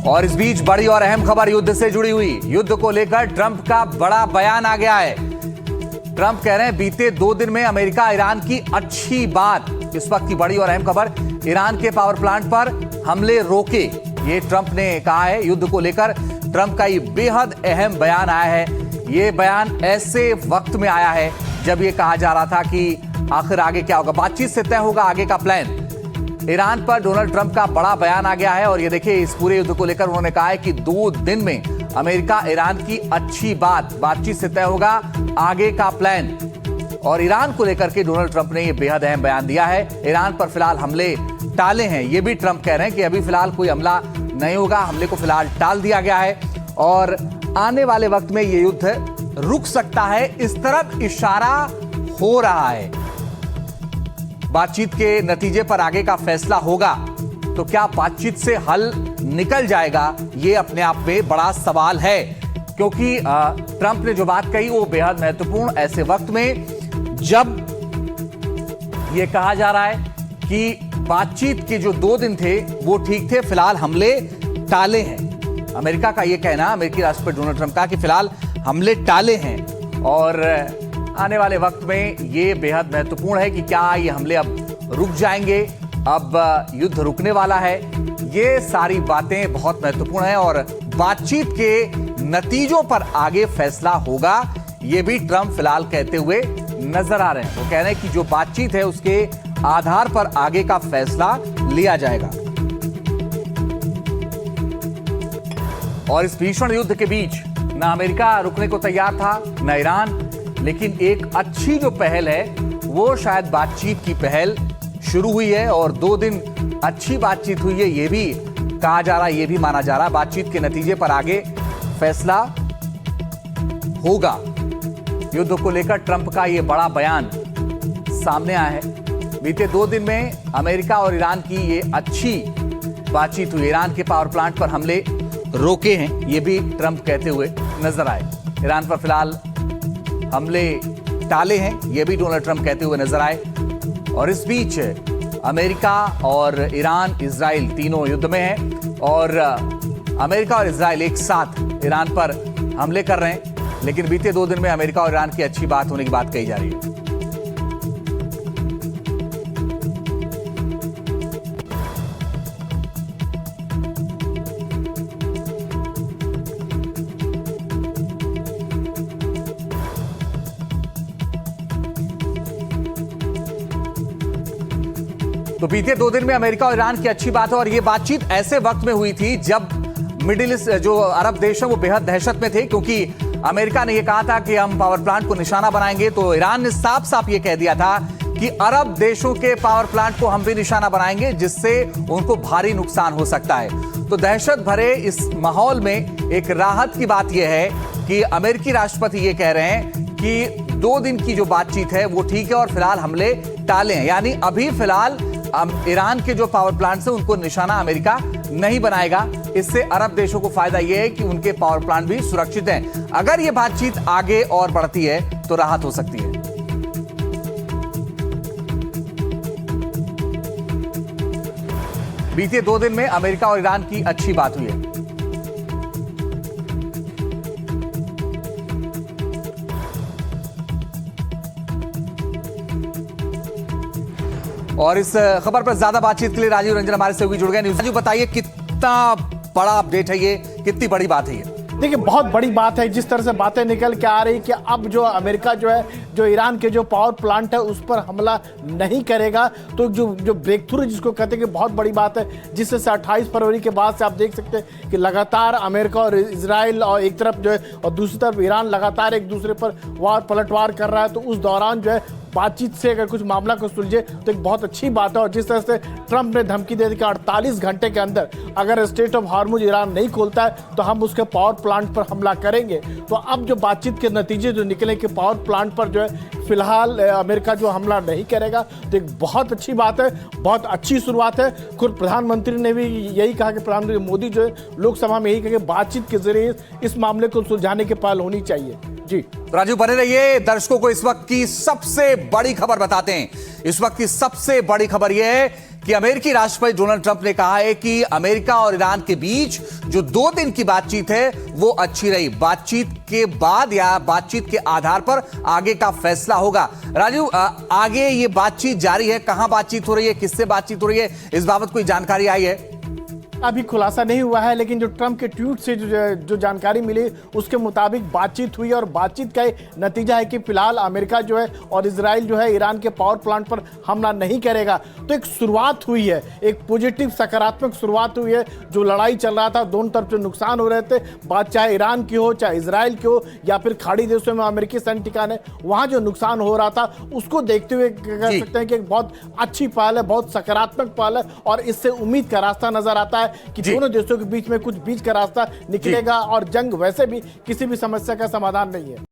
और इस बीच बड़ी और अहम खबर युद्ध से जुड़ी हुई। युद्ध को लेकर ट्रंप का बड़ा बयान आ गया है। ट्रंप कह रहे हैं बीते 2 दिन में अमेरिका ईरान की अच्छी बात। इस वक्त की बड़ी और अहम खबर, ईरान के पावर प्लांट पर हमले रोके, ये ट्रंप ने कहा है। युद्ध को लेकर ट्रंप का ये बेहद अहम बयान आया है। ये बयान ऐसे वक्त में आया है जब ये कहा जा रहा था कि आखिर आगे क्या होगा, बातचीत से तय होगा आगे का प्लान। ईरान पर डोनाल्ड ट्रंप का बड़ा बयान आ गया है और ये देखिए, इस पूरे युद्ध को लेकर उन्होंने कहा है कि 2 दिन में अमेरिका ईरान की अच्छी बातचीत से तय होगा आगे का प्लान। और ईरान को लेकर के डोनाल्ड ट्रंप ने ये बेहद अहम बयान दिया है। ईरान पर फिलहाल हमले टाले हैं, ये भी ट्रंप कह रहे हैं कि अभी फिलहाल कोई हमला नहीं होगा, हमले को फिलहाल टाल दिया गया है और आने वाले वक्त में ये युद्ध रुक सकता है, इस तरफ इशारा हो रहा है। बातचीत के नतीजे पर आगे का फैसला होगा, तो क्या बातचीत से हल निकल जाएगा, ये अपने आप में बड़ा सवाल है। क्योंकि ट्रंप ने जो बात कही वो बेहद महत्वपूर्ण, ऐसे वक्त में जब ये कहा जा रहा है कि बातचीत के जो 2 दिन थे वो ठीक थे, फिलहाल हमले टाले हैं। अमेरिका का ये कहना, अमेरिकी राष्ट्रपति डोनाल्ड ट्रंप का कि फिलहाल हमले टाले हैं और आने वाले वक्त में ये बेहद महत्वपूर्ण है कि क्या ये हमले अब रुक जाएंगे, अब युद्ध रुकने वाला है। ये सारी बातें बहुत महत्वपूर्ण हैं और बातचीत के नतीजों पर आगे फैसला होगा, ये भी ट्रंप फिलहाल कहते हुए नजर आ रहे हैं। वो कह रहे हैं कि जो बातचीत है उसके आधार पर आगे का फैसला लिया जाएगा। और इस भीषण युद्ध के बीच ना अमेरिका रुकने को तैयार था, ना ईरान, लेकिन एक अच्छी जो पहल है वो शायद बातचीत की पहल शुरू हुई है और 2 दिन अच्छी बातचीत हुई है, ये भी कहा जा रहा है, ये भी माना जा रहा है। बातचीत के नतीजे पर आगे फैसला होगा। युद्ध को लेकर ट्रंप का ये बड़ा बयान सामने आया है। बीते 2 दिन में अमेरिका और ईरान की ये अच्छी बातचीत हुई। ईरान के पावर प्लांट पर हमले रोके हैं, ये भी ट्रंप कहते हुए नजर आए। ईरान पर फिलहाल हमले टाले हैं, ये भी डोनाल्ड ट्रंप कहते हुए नजर आए। और इस बीच अमेरिका और ईरान, इजराइल तीनों युद्ध में हैं और अमेरिका और इजराइल एक साथ ईरान पर हमले कर रहे हैं। लेकिन बीते 2 दिन में अमेरिका और ईरान की अच्छी बात होने की बात कही जा रही है। तो बीते 2 दिन में अमेरिका और ईरान की अच्छी बात है और यह बातचीत ऐसे वक्त में हुई थी जब मिडिल ईस्ट, जो अरब देश है, वो बेहद दहशत में थे। क्योंकि अमेरिका ने यह कहा था कि हम पावर प्लांट को निशाना बनाएंगे, तो ईरान ने साफ साफ यह कह दिया था कि अरब देशों के पावर प्लांट को हम भी निशाना बनाएंगे, जिससे उनको भारी नुकसान हो सकता है। तो दहशत भरे इस माहौल में एक राहत की बात यह है कि अमेरिकी राष्ट्रपति ये कह रहे हैं कि 2 दिन की जो बातचीत है वो ठीक है और फिलहाल हमले टाले हैं। यानी अभी फिलहाल ईरान के जो पावर प्लांट्स हैं उनको निशाना अमेरिका नहीं बनाएगा। इससे अरब देशों को फायदा यह है कि उनके पावर प्लांट भी सुरक्षित हैं। अगर यह बातचीत आगे और बढ़ती है तो राहत हो सकती है। बीते 2 दिन में अमेरिका और ईरान की अच्छी बात हुई है। और इस खबर पर ज्यादा बातचीत के लिए राजीव रंजन हमारे सहयोगी जुड़ गए। राजीव, बताइए कितना बड़ा अपडेट है ये, कितनी बड़ी बात है ये? देखिए, बहुत बड़ी बात है। जिस तरह से बातें निकल के आ रही कि अब जो अमेरिका जो है, जो ईरान के जो पावर प्लांट है उस पर हमला नहीं करेगा, तो जो ब्रेक थ्रू जिसको कहते हैं कि बहुत बड़ी बात है, जिससे 28 फरवरी के बाद से आप देख सकते हैं कि लगातार अमेरिका और इजराइल और एक तरफ जो है और दूसरी तरफ ईरान लगातार एक दूसरे पर पलटवार कर रहा है। तो उस दौरान जो है बातचीत से अगर कुछ मामला को सुलझे तो एक बहुत अच्छी बात है। और जिस तरह से ट्रंप ने धमकी दे दी कि 48 घंटे के अंदर अगर स्ट्रेट ऑफ हार्मुज ईरान नहीं खोलता है तो हम उसके पावर प्लांट पर हमला करेंगे, तो अब जो बातचीत के नतीजे जो निकले कि पावर प्लांट पर जो है फिलहाल अमेरिका जो हमला नहीं करेगा, तो एक बहुत अच्छी बात है, बहुत अच्छी शुरुआत है। खुद प्रधानमंत्री ने भी यही कहा कि प्रधानमंत्री मोदी जो है लोकसभा में यही कहा कि बातचीत के जरिए इस मामले को सुलझाने की पहल होनी चाहिए। जी राजू, बने रहिए। दर्शकों को इस वक्त की सबसे बड़ी खबर बताते हैं। इस वक्त की सबसे बड़ी खबर यह है कि अमेरिकी राष्ट्रपति डोनाल्ड ट्रंप ने कहा है कि अमेरिका और ईरान के बीच जो 2 दिन की बातचीत है वो अच्छी रही। बातचीत के बाद या बातचीत के आधार पर आगे का फैसला होगा। राजू, आगे ये बातचीत जारी है, कहां बातचीत हो रही है, किससे बातचीत हो रही है, इस बाबत कोई जानकारी आई है? अभी खुलासा नहीं हुआ है, लेकिन जो ट्रंप के ट्वीट से जो जानकारी मिली उसके मुताबिक बातचीत हुई और बातचीत का नतीजा है कि फिलहाल अमेरिका जो है और इजराइल जो है ईरान के पावर प्लांट पर हमला नहीं करेगा। तो एक शुरुआत हुई है, एक पॉजिटिव सकारात्मक शुरुआत हुई है। जो लड़ाई चल रहा था, दोनों तरफ जो नुकसान हो रहे थे, बात चाहे ईरान की हो, चाहे इजराइल की हो, या फिर खाड़ी देशों में अमेरिकी सैन्य ठिकाने, वहां जो नुकसान हो रहा था उसको देखते हुए कह सकते हैं कि एक बहुत अच्छी पहल है, बहुत सकारात्मक पहल है और इससे उम्मीद का रास्ता नजर आता है कि दोनों देशों के बीच में कुछ बीच का रास्ता निकलेगा और जंग वैसे भी किसी भी समस्या का समाधान नहीं है।